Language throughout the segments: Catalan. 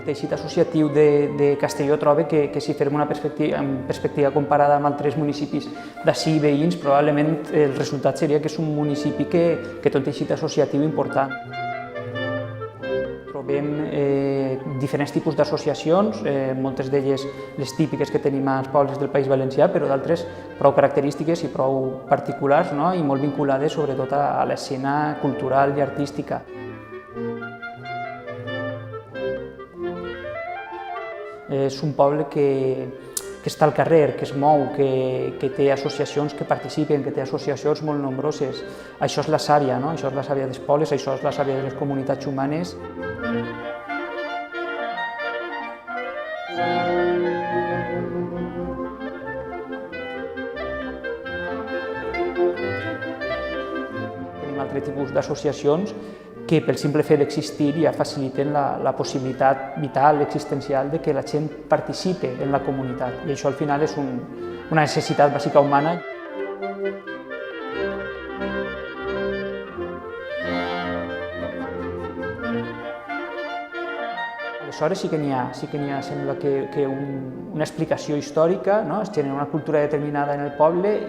teixit associatiu de Castelló troba que si fem una perspectiva comparada amb altres municipis d'ací veïns, probablement el resultat seria que és un municipi que té un teixit associatiu important. Trobem diferents tipus d'associacions, moltes d'elles les típiques que tenim als pobles del País Valencià, però d'altres prou característiques i prou particulars, no? I molt vinculades sobretot a l'escena cultural i artística. És un poble que està al carrer, que es mou, que té associacions que participen, que té associacions molt nombroses. Això és la sàvia, no? Això és la sàvia dels pobles, això és la sàvia de les comunitats humanes. Tenim altre tipus d'associacions que pel simple fet d'existir ja faciliten la possibilitat vital, existencial, de que la gent participe en la comunitat. I això al final és una necessitat bàsica humana. Aleshores sí que n'hi ha, sembla que una explicació històrica, no? Es genera una cultura determinada en el poble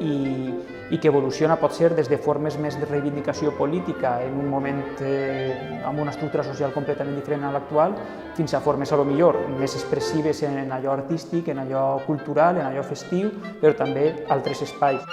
i que evoluciona, pot ser, des de formes més de reivindicació política en un moment amb una estructura social completament diferent a l'actual, fins a formes, potser, més expressives en allò artístic, en allò cultural, en allò festiu, però també altres espais.